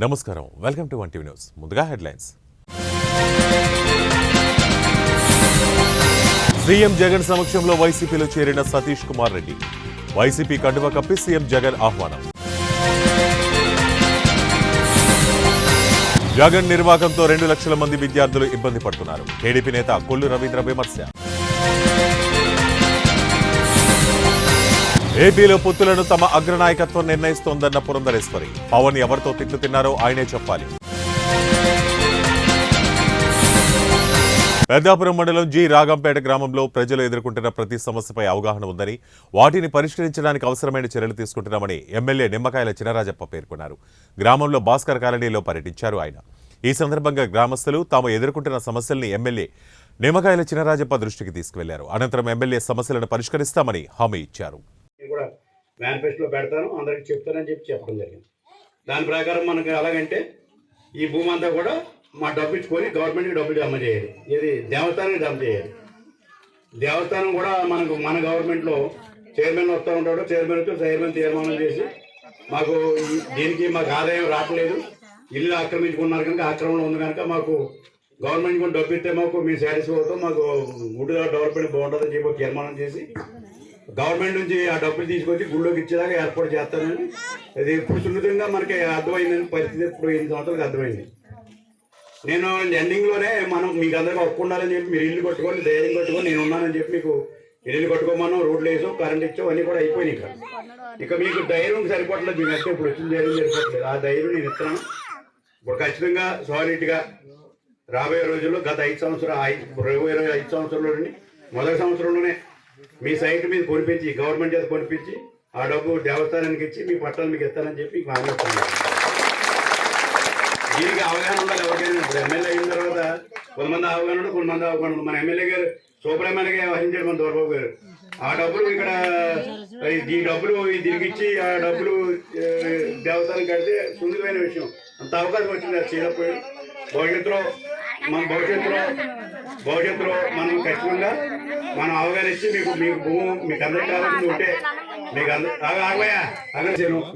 నమస్కారం, welcome to 1 TV news. ముందుగా headlines. CM Jagan సమక్షంలో వైసీపీలో చేరిన సతీష్ కుమార్ రెడ్డి. వైసీపీ కండువా కప్పి సీఎం జగన్ ఆహ్వానం. జగన్ నిర్వాకంతో 2 లక్షల మంది విద్యార్థులు ఇబ్బంది పడుతున్నారు. టీడీపీ నేత కొల్లు రవీంద్ర విమర్శ. ఏపీలో పొత్తులను తమ అగ్రనాయకత్వం నిర్ణయిస్తోందన్న పురంధరేశ్వరి. పవన్ ఎవరితో తిట్లు తిన్నారో ఆయనే చెప్పాలి. పెద్దాపురం మండలం జి రాగంపేట గ్రామంలో ప్రజలు ఎదుర్కొంటున్న ప్రతి సమస్యపై అవగాహన ఉందని, వాటిని పరిష్కరించడానికి అవసరమైన చర్యలు తీసుకుంటున్నామని ఎమ్మెల్యే నిమ్మకాయల చినరాజప్ప పేర్కొన్నారు. గ్రామంలో భాస్కర్ కాలనీలో పర్యటించారు ఆయన. ఈ సందర్భంగా గ్రామస్తులు తాము ఎదుర్కొంటున్న సమస్యల్ని ఎమ్మెల్యే నిమ్మకాయల చినరాజప్ప దృష్టికి తీసుకువెళ్లారు. అనంతరం ఎమ్మెల్యే సమస్యలను పరిష్కరిస్తామని హామీ ఇచ్చారు. కూడా మేనిఫెస్టోలో పెడతాను, అందరికి చెప్తానని చెప్పడం జరిగింది. దాని ప్రకారం మనకు ఎలాగంటే ఈ భూమి అంతా కూడా మా డబ్బు ఇచ్చుకొని గవర్నమెంట్కి డబ్బులు జమ చేయాలి. ఇది దేవస్థానానికి జమ చేయాలి. దేవస్థానం కూడా మన గవర్నమెంట్లో చైర్మన్ వస్తూ ఉంటాడు. చైర్మన్ తీర్మానం చేసి మాకు దీనికి మాకు ఆదాయం రావట్లేదు, ఇల్లు ఆక్రమించుకున్నారు కనుక ఆక్రమణ ఉంది కనుక మాకు గవర్నమెంట్ కూడా డబ్బు ఇస్తే మాకు మేము సాటిస్ఫై అవుతాం, మాకు గుడి డెవలప్మెంట్ బాగుంటుందని చెప్పి తీర్మానం చేసి గవర్నమెంట్ నుంచి ఆ డబ్బులు తీసుకొచ్చి గుళ్ళోకి ఇచ్చేలాగా ఏర్పాటు చేస్తానని అది ఇప్పుడు సున్నితంగా మనకి అర్థమైందని పరిస్థితి ఇప్పుడు 8 సంవత్సరాలకు అర్థమైంది. నేను ఎండింగ్లోనే మనం మీకు అందరికీ ఒప్పుకుండాలని చెప్పి మీరు ఇల్లు కట్టుకొని ధైర్యం కట్టుకొని నేను ఉన్నానని చెప్పి మీకు ఇల్లు కట్టుకోమన్నాం, రోడ్లు వేసాం, కరెంట్ ఇచ్చాం, అన్నీ కూడా అయిపోయినాయి. ఇక మీకు ధైర్యం సరిపోవట్లేదు, మీకు అయితే ఇప్పుడు వచ్చిన ధైర్యం సరిపోవట్లేదు. ఆ ధైర్యం నేను ఇస్తున్నాను. ఇప్పుడు ఖచ్చితంగా సాలిడ్గా రాబోయే రోజుల్లో గత 5 సంవత్సరాల్లోని మొదటి సంవత్సరంలోనే మీ సైట్ మీద కొనిపించి గవర్నమెంట్ చేత కొనిపించి ఆ డబ్బు దేవస్థానానికి ఇచ్చి మీ పట్టాలు మీకు ఇస్తానని చెప్పి హామీ ఇస్తున్నాను. దీనికి అవగాహన ఉండాలి ఎవరికైనా. ఇప్పుడు ఎమ్మెల్యే అయిన తర్వాత కొంతమంది అవగాహన ఉండదు, కొంతమంది అవగాహన ఉండదు. మన ఎమ్మెల్యే గారు సుబ్రహ్మణ్యంగా వహించాడు మన దొరబాబు గారు. ఆ డబ్బులు ఇక్కడ ఈ డబ్బులు దీనికి ఇచ్చి ఆ డబ్బులు దేవస్థానం కడితే సున్నితమైన విషయం. అంత అవకాశం వచ్చింది అది చేయకపోయి భవిష్యత్తులో మనం ఖచ్చితంగా మనం అవగాహన ఇచ్చి మీకు భూమి మీకు అందరికి కావాల్సింది ఉంటే మీకు అందరూ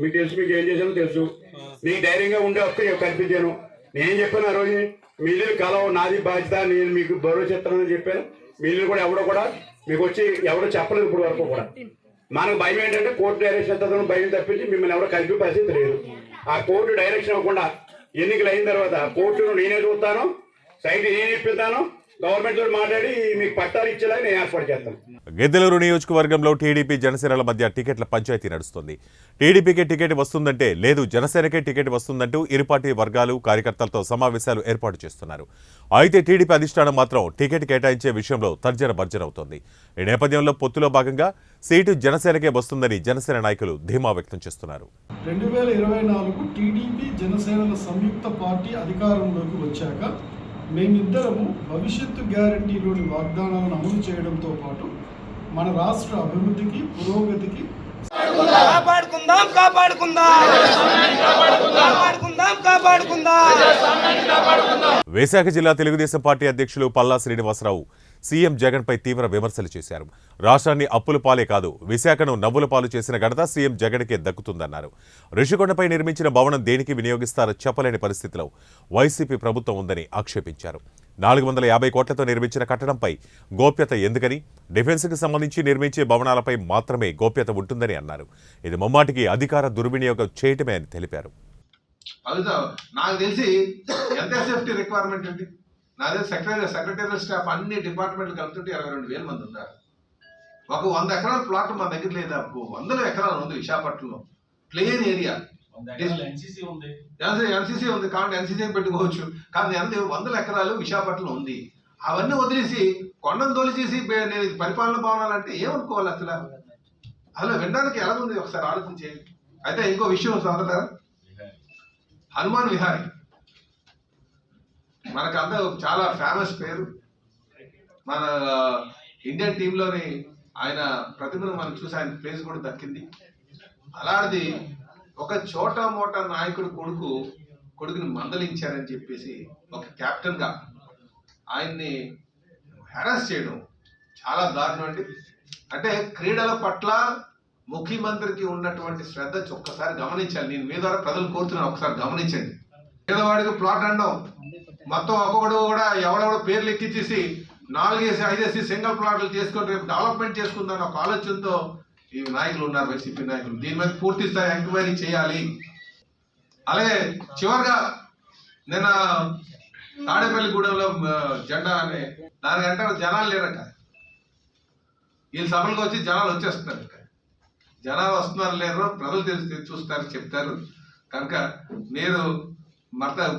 మీకు తెలుసు, మీకు ఏం చేశానో తెలుసు, మీకు ధైర్యంగా ఉండే ఒక్క కల్పించాను. నేను చెప్పాను ఆ రోజు మీ ఇల్లు కలవ నాది బాధ్యత, నేను మీకు భరోసా ఇస్తానని చెప్పాను. మీ ఇల్లు కూడా ఎవడో కూడా మీకు వచ్చి ఎవడో చెప్పలేదు ఇప్పుడు వరకు కూడా. మనకు భయం ఏంటంటే కోర్టు డైరెక్షన్ ఇస్తుందని భయం తప్పించి మిమ్మల్ని ఎవరో కలిపి పరిస్థితి లేదు. ఆ కోర్టు డైరెక్షన్ ఇవ్వకుండా ఎన్నికలు అయిన తర్వాత కోర్టును నేనే చూస్తాను, సైట్ నేను ఇప్పిస్తాను, గవర్నమెంట్ తోటి మాట్లాడి మీకు పట్టాలు ఇచ్చేలాగా నేను ఏర్పాటు చేస్తాను. గిద్దలూరు నియోజకవర్గంలో టీడీపీ జనసేనల మధ్య టికెట్ల పంచాయతీ నడుస్తుంది. టీడీపీకే టికెట్ వస్తుందంటే లేదు, జనసేనకే టికెట్ వస్తుందంటూ ఇరు పార్టీ వర్గాలు కార్యకర్తలతో సమావేశాలు ఏర్పాటు చేస్తున్నారు. అయితే టీడీపీ అధిష్టానం మాత్రం టికెట్ కేటాయించే విషయంలో తర్జన భర్జనవుతోంది. ఈ నేపథ్యంలో పొత్తులో భాగంగా సీటు జనసేనకే వస్తుందని జనసేన నాయకులు ధీమా వ్యక్తం చేస్తున్నారు. 2024 టీడీపీ జనసేనల సంయుక్త పార్టీ అధికారంలోకి వచ్చాక మేమిద్దరము భవిష్యత్తు గ్యారంటీలోని వాగ్దానాలను అమలు చేయడంతో పాటు మన రాష్ట్ర అభివృద్ధికి పురోగతికి విశాఖ జిల్లా తెలుగుదేశం పార్టీ అధ్యక్షులు పల్లా శ్రీనివాసరావు సీఎం జగన్ పై తీవ్ర విమర్శలు చేశారు. రాష్ట్రాన్ని అప్పుల పాలే కాదు, విశాఖను నవ్వుల పాలు చేసిన ఘనత సీఎం జగన్కే దక్కుతుందన్నారు. రిషికొండపై నిర్మించిన భవనం దేనికి వినియోగిస్తారో చెప్పలేని పరిస్థితిలో వైసీపీ ప్రభుత్వం ఉందని ఆక్షేపించారు. 450 కోట్లతో నిర్మించిన కట్టడంపై గోప్యత ఎందుకని, డిఫెన్స్కి సంబంధించి నిర్మించే భవనాలపై మాత్రమే గోప్యత ఉంటుందని అన్నారు. ఇది ముమ్మాటికి అధికార దుర్వినియోగం చేయటమే అని తెలిపారు. నాకు తెలిసి ఎంత సేఫ్టీ రిక్వైర్మెంట్ అండి, నాదే సెక్రటరీ స్టాఫ్ అన్ని డిపార్ట్మెంట్లు కలుపుతుంటే 22,000 మంది ఉన్నారు. ఒక 100 ఎకరాల ప్లాట్ మన దగ్గర లేదా, 100 ఎకరాలు ఉంది విశాఖపట్నంలో, ప్లేన్ ఏరియా. ఎన్సీసీ ఉంది కాబట్టి ఎన్సీసీ పెట్టుకోవచ్చు. కానీ 100 ఎకరాలు విశాఖపట్నం ఉంది. అవన్నీ వదిలేసి కొండను తోలిచేసి నేను పరిపాలన భవనాలంటే ఏమనుకోవాలి అసలు వినడానికి ఎలా ఉంది ఒకసారి ఆలోచించేది. అయితే ఇంకో విషయం సోదరులారా, హనుమాన్ విహారీ మనకంతా చాలా ఫేమస్ పేరు. మన ఇండియన్ టీంలోని ఆయన ప్రతిభను మనం చూసి ఆయన ప్లేస్ కూడా దక్కింది. అలాంటిది ఒక చోటా మోటా నాయకుడు కొడుకుని మందలించారని చెప్పేసి ఒక కెప్టెన్ గా ఆయన్ని హెరాస్ చేయడం చాలా దారుణం అండి. అంటే క్రీడల పట్ల ముఖ్యమంత్రికి ఉన్నటువంటి శ్రద్ధ ఒక్కసారి గమనించాలి. నేను మీ ద్వారా ప్రజలు కోరుతున్నాను, ఒకసారి గమనించండి. పేదవాడికి ప్లాట్ అనడం, మొత్తం ఒక్కొక్కడు కూడా ఎవడెవడో పేర్లు ఎక్కించేసి 4-5 సింగిల్ ప్లాట్లు చేసుకొని రేపు డెవలప్మెంట్ చేసుకుందాని ఒక ఆలోచనతో ఈ నాయకులు ఉన్నారు, వైసీపీ నాయకులు. దీని మీద పూర్తి స్థాయి ఎంక్వైరీ చేయాలి. అలాగే చివరిగా నిన్న తాడేపల్లిగూడెంలో జెండా అనే దానికంటే జనాలు లేరట. వీళ్ళ సభలకు వచ్చి జనాలు వచ్చేస్తున్నారు. జనాలు వస్తున్నారు లేరు ప్రజలు తెలిసి చూస్తారు, చెప్తారు. కనుక నేను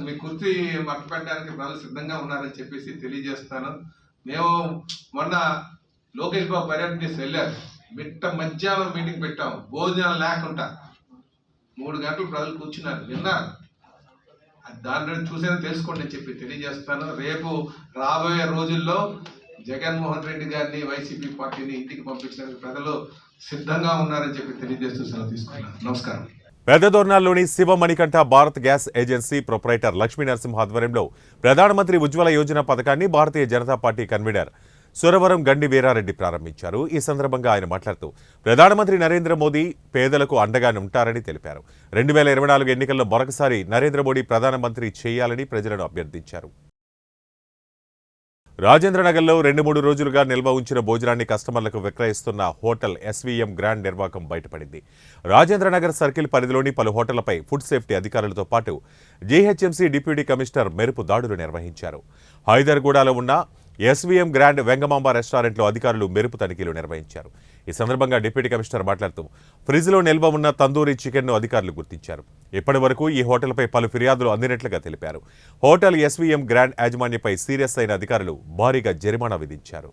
మీ కుర్చీ మట్ట పెట్టడానికి ప్రజలు సిద్ధంగా ఉన్నారని చెప్పేసి తెలియజేస్తాను. మేము మొన్న లోకేష్ బాబు పర్యటన చేసి వెళ్ళారు. మధ్యాహ్నం మీటింగ్ పెట్టాం, భోజనాలు లేకుండా 3 గంటలు ప్రజలు కూర్చున్నారు, విన్నారు. దాని చూసేది తెలుసుకోండి అని చెప్పి తెలియజేస్తాను. రేపు రాబోయే రోజుల్లో జగన్మోహన్ రెడ్డి గారిని, వైసీపీ పార్టీని ఇంటికి పంపించడానికి ప్రజలు సిద్ధంగా ఉన్నారని చెప్పి తెలియజేస్తూ సెలవు తీసుకున్నాను. నమస్కారం. పెద్దదోర్నాల్లోని Shiva Manikanta Bharat gas agency proprietor Lakshmi Narasimha ఆధ్వర్యంలో ప్రధానమంత్రి ఉజ్వల యోజన పథకాన్ని భారతీయ జనతా పార్టీ కన్వీనర్ సురవరం గండి వీరారెడ్డి ప్రారంభించారు. ఈ సందర్భంగా ఆయన మాట్లాడుతూ ప్రధానమంత్రి నరేంద్ర మోదీ పేదలకు అండగా ఉంటారని తెలిపారు. 2024 ఎన్నికల్లో మరొకసారి నరేంద్ర మోడీ ప్రధానమంత్రి చేయాలని ప్రజలను అభ్యర్థించారు. రాజేంద్రనగర్లో 2-3 రోజులుగా నిల్వ ఉంచిన భోజనాన్ని కస్టమర్లకు విక్రయిస్తున్న హోటల్ ఎస్వీఎం గ్రాండ్ నిర్వాకం బయటపడింది. రాజేంద్రనగర్ సర్కిల్ పరిధిలోని పలు హోటళ్లపై ఫుడ్ సేఫ్టీ అధికారులతో పాటు జీహెచ్ఎంసీ డిప్యూటీ కమిషనర్ మెరుపు దాడులు నిర్వహించారు. హైదర్గూడలో ఉన్న ఎస్వీఎం గ్రాండ్ వెంగమాంబ రెస్టారెంట్లో అధికారులు మెరుపు తనిఖీలు నిర్వహించారు. ఈ సందర్భంగా డిప్యూటీ కమిషనర్ మాట్లాడుతూ ఫ్రిడ్జ్లో నిల్వ ఉన్న తందూరి చికెన్ను అధికారులు గుర్తించారు. ఇప్పటి వరకు ఈ హోటల్పై పలు ఫిర్యాదులు అందినట్లుగా తెలిపారు. హోటల్ ఎస్వీఎం గ్రాండ్ యాజమాన్యపై సీరియస్ అయిన అధికారులు భారీగా జరిమానా విధించారు.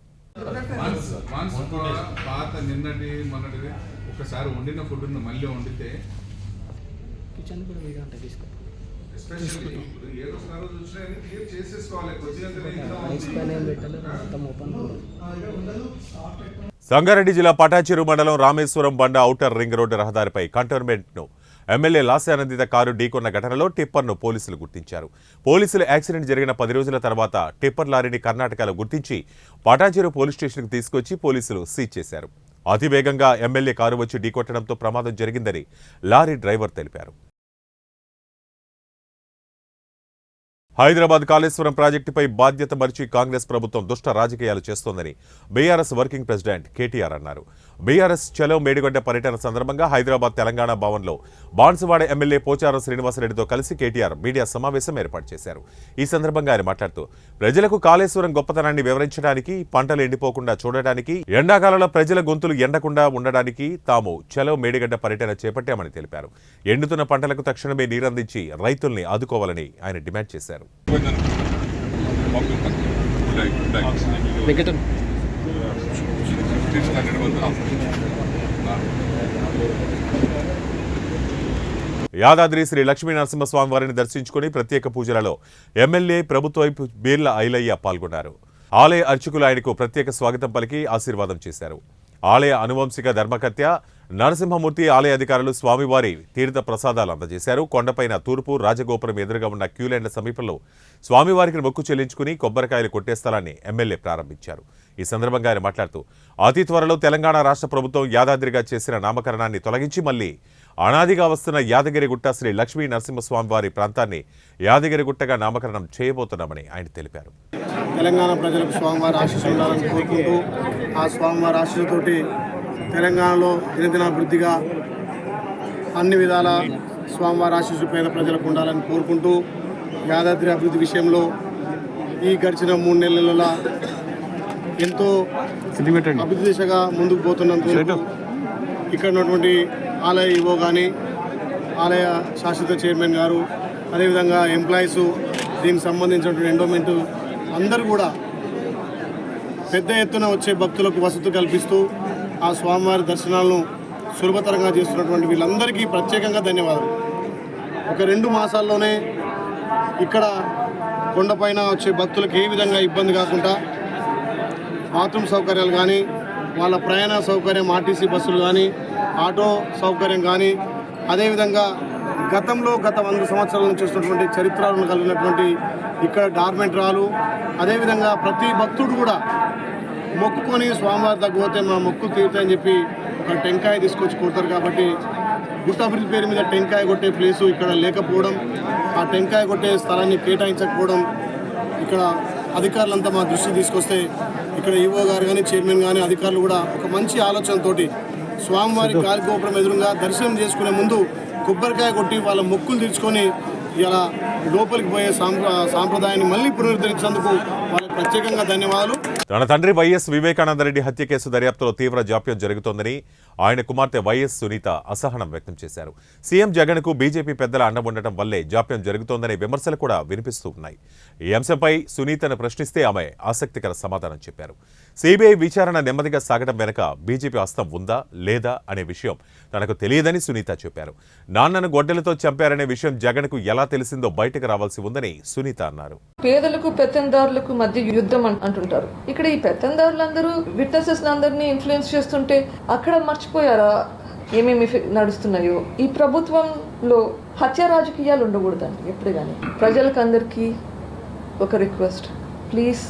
ఒకసారి వండిన ఫుడ్ మళ్ళీ వండితే సంగారెడ్డి జిల్లా పటాచెరు మండలం రామేశ్వరం బండ ఔటర్ రింగ్ రోడ్డు రహదారిపై కంటోన్మెంట్ను ఎమ్మెల్యే లాస్యానందిత కారు ఢీకొన్న ఘటనలో టిప్పర్ను పోలీసులు గుర్తించారు. పోలీసులు యాక్సిడెంట్ జరిగిన 10 రోజుల తర్వాత టిప్పర్ లారీని కర్ణాటకలో గుర్తించి పటాచెరు పోలీస్ స్టేషన్కు తీసుకొచ్చి పోలీసులు సీజ్ చేశారు. అతివేగంగా ఎమ్మెల్యే కారు వచ్చి ఢీకొట్టడంతో ప్రమాదం జరిగిందని లారీ డ్రైవర్ తెలిపారు. హైదరాబాద్ కాళేశ్వరం ప్రాజెక్టుపై బాధ్యత మరిచి కాంగ్రెస్ ప్రభుత్వం దుష్ట రాజకీయాలు చేస్తోందని బీఆర్ఎస్ వర్కింగ్ ప్రెసిడెంట్ కేటీఆర్ అన్నారు. బీఆర్ఎస్ చలో మేడిగడ్డ పర్యటన సందర్భంగా హైదరాబాద్ తెలంగాణ భవన్లో బాన్సువాడ ఎమ్మెల్యే పోచారం శ్రీనివాసరెడ్డితో కలిసి కేటీఆర్ మీడియా సమావేశం ఏర్పాటు చేశారు. ఈ సందర్భంగా ఆయన మాట్లాడుతూ ప్రజలకు కాళేశ్వరం గొప్పతనాన్ని వివరించడానికి, పంటలు ఎండిపోకుండా చూడడానికి, ఎండాకాలంలో ప్రజల గొంతులు ఎండకుండా ఉండడానికి తాము చలో మేడిగడ్డ పర్యటన చేపట్టామని తెలిపారు. ఎండుతున్న పంటలకు తక్షణమే నీరందించి రైతుల్ని ఆదుకోవాలని ఆయన డిమాండ్ చేశారు. యాదాద్రి శ్రీ లక్ష్మీ నరసింహస్వామి వారిని దర్శించుకుని ప్రత్యేక పూజలలో ఎమ్మెల్యే ప్రభుత్వ బీర్ల ఐలయ్య పాల్గొన్నారు. ఆలయ అర్చకులు ఆయనకు ప్రత్యేక స్వాగతం పలికి ఆశీర్వాదం చేశారు. ఆలయ అనువంశిక ధర్మకర్త నరసింహమూర్తి ఆలయ అధికారులు స్వామివారి తీర్థ ప్రసాదాలు అందజేశారు. కొండపైన తూర్పు రాజగోపురం ఎదురుగా ఉన్న క్యూలైన్ల సమీపంలో స్వామివారికి మొక్కు చెల్లించుకుని కొబ్బరికాయలు కొట్టే స్థలాన్ని ఎమ్మెల్యే ప్రారంభించారు. ఈ సందర్భంగా ఆయన మాట్లాడుతూ అతి త్వరలో తెలంగాణ రాష్ట్ర ప్రభుత్వం యాదాద్రిగా చేసిన నామకరణాన్ని తొలగించి మళ్లీ అనాదిగా వస్తున్న యాదగిరిగుట్ట శ్రీ లక్ష్మీ నరసింహస్వామి వారి ప్రాంతాన్ని యాదగిరిగుట్టగా నామకరణం చేయబోతున్నామని ఆయన తెలిపారు. తెలంగాణ ప్రజలకు స్వామివారి ఆశీస్సులు ఉండాలని కోరుకుంటూ ఆ స్వామివారి ఆశీస్సులతోటి తెలంగాణలో దినదినాభివృద్ధిగా అన్ని విధాల స్వామివారి ఆశీస్సులు పేద ప్రజలకు ఉండాలని కోరుకుంటూ యాదాద్రి అభివృద్ధి విషయంలో ఈ గడిచిన 3 నెలల ఎంతో అభివృద్ధి దిశగా ముందుకు పోతున్నందుకు ఇక్కడ ఉన్నటువంటి ఆలయ ఈవో కానీ, ఆలయ శాశ్వత చైర్మన్ గారు, అదేవిధంగా ఎంప్లాయీసు, దీనికి సంబంధించినటువంటి ఎండోమెంటు అందరూ కూడా పెద్ద ఎత్తున వచ్చే భక్తులకు వసతి కల్పిస్తూ ఆ స్వామివారి దర్శనాలను సులభతరంగా చేస్తున్నటువంటి వీళ్ళందరికీ ప్రత్యేకంగా ధన్యవాదాలు. ఒక 2 మాసాల్లోనే ఇక్కడ కొండపైన వచ్చే భక్తులకు ఏ విధంగా ఇబ్బంది కాకుండా బాత్రూమ్ సౌకర్యాలు కానీ, వాళ్ళ ప్రయాణ సౌకర్యం ఆర్టీసీ బస్సులు కానీ, ఆటో సౌకర్యం కానీ, అదేవిధంగా గతంలో గత 100 సంవత్సరాల నుంచి వస్తున్నటువంటి చరిత్రలను కలిగినటువంటి ఇక్కడ డార్మెంటరాలు, అదేవిధంగా ప్రతి భక్తుడు కూడా మొక్కుకొని స్వామివారి తగ్గిపోతే మా మొక్కు తీరుతాయని చెప్పి ఒక టెంకాయ తీసుకొచ్చి కొడతారు. కాబట్టి గుట్టాభివృద్ధి పేరు మీద టెంకాయ కొట్టే ప్లేసు ఇక్కడ లేకపోవడం, ఆ టెంకాయ కొట్టే స్థలాన్ని కేటాయించకపోవడం ఇక్కడ అధికారులంతా మా దృష్టికి తీసుకొస్తే ఇక్కడ ఈవో గారు కానీ చైర్మన్ కానీ అధికారులు కూడా ఒక మంచి ఆలోచనతోటి స్వామివారి గాలిగోపురం ఎదురుగా దర్శనం చేసుకునే ముందు కొబ్బరికాయ కొట్టి వాళ్ళ మొక్కులు తీర్చుకొని ఇలా లోపలికి పోయే సాంప్రదాయాన్ని మళ్ళీ పునరుద్ధరించేందుకు వాళ్ళకి ప్రత్యేకంగా ధన్యవాదాలు. తన తండ్రి వైఎస్ వివేకానందరెడ్డి హత్య కేసు దర్యాప్తులో తీవ్ర జాప్యం జరుగుతోందని ఆయన కుమార్తె వైఎస్ సునీత అసహనం వ్యక్తం చేశారు. సీఎం జగన్కు బీజేపీ పెద్దల అండ ఉండటం వల్లే జాప్యం జరుగుతోందనే విమర్శలు కూడా వినిపిస్తూ ఉన్నాయి. ఈ అంశంపై సునీతను ప్రశ్నిస్తే ఆమె ఆసక్తికర సమాధానం చెప్పారు. సిబిఐ విచారణ నెమ్మదిగా సాగడం వెనక బీజేపీ హస్తం ఉందా లేదా అనే విషయం తనకు తెలియదని సునీత చెప్పారు. నాన్నను గొడ్డలతో చంపారనే విషయం జగన్కు ఎలా తెలిసిందో బయటకు రావాల్సి ఉందని సునీత అన్నారు. పేదలకు పెత్తందారులకు మధ్య యుద్ధం అంటుంటారు. ఇక్కడ ఈ పెత్తందారులందరూ విట్నెసెస్ అందరినీ ఇన్ఫ్లుయెన్స్ చేస్తుంటే అక్కడ మర్చిపోయారా ఏమేమి నడుస్తున్నాయో? ఈ ప్రభుత్వంలో హత్య రాజకీయాలు ఉండకూడదండి ఎప్పుడు కానీ. ప్రజలకు అందరికీ ఒక రిక్వెస్ట్, ప్లీజ్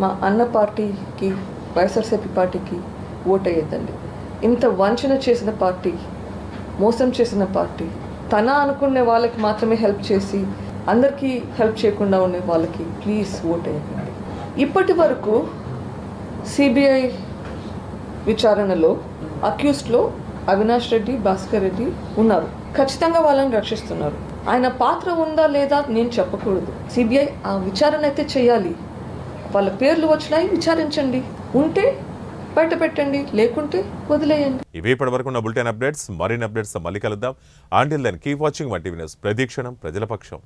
మా అన్న పార్టీకి వైఎస్ఆర్సీపీ పార్టీకి ఓట్ అయ్యేద్దండి. ఇంత వంచన చేసిన పార్టీ, మోసం చేసిన పార్టీ, తన అనుకునే వాళ్ళకి మాత్రమే హెల్ప్ చేసి అందరికీ హెల్ప్ చేయకుండా ఉండే వాళ్ళకి ప్లీజ్ ఓట్ అయ్యండి. ఇప్పటి వరకు సిబిఐ విచారణలో అక్యూస్డ్లో అవినాష్ రెడ్డి, భాస్కర్ రెడ్డి ఉన్నారు. ఖచ్చితంగా వాళ్ళని రక్షిస్తున్నారు. ఆయన పాత్ర ఉందా లేదా నేను చెప్పకూడదు. సిబిఐ ఆ విచారణ అయితే చేయాలి. వాళ్ళ పేర్లు వచ్చినాయి, విచారించండి. ఉంటే బయట పెట్టండి, లేకుంటే వదిలేయండి. ఇవి ఇప్పటివరకు ఉన్న బులెటిన్ అప్డేట్స్. మరిన్ని అప్డేట్స్ మళ్ళీ కలుద్దాం. Until then keep watching one TV news. ప్రతిక్షణం ప్రజల పక్షం.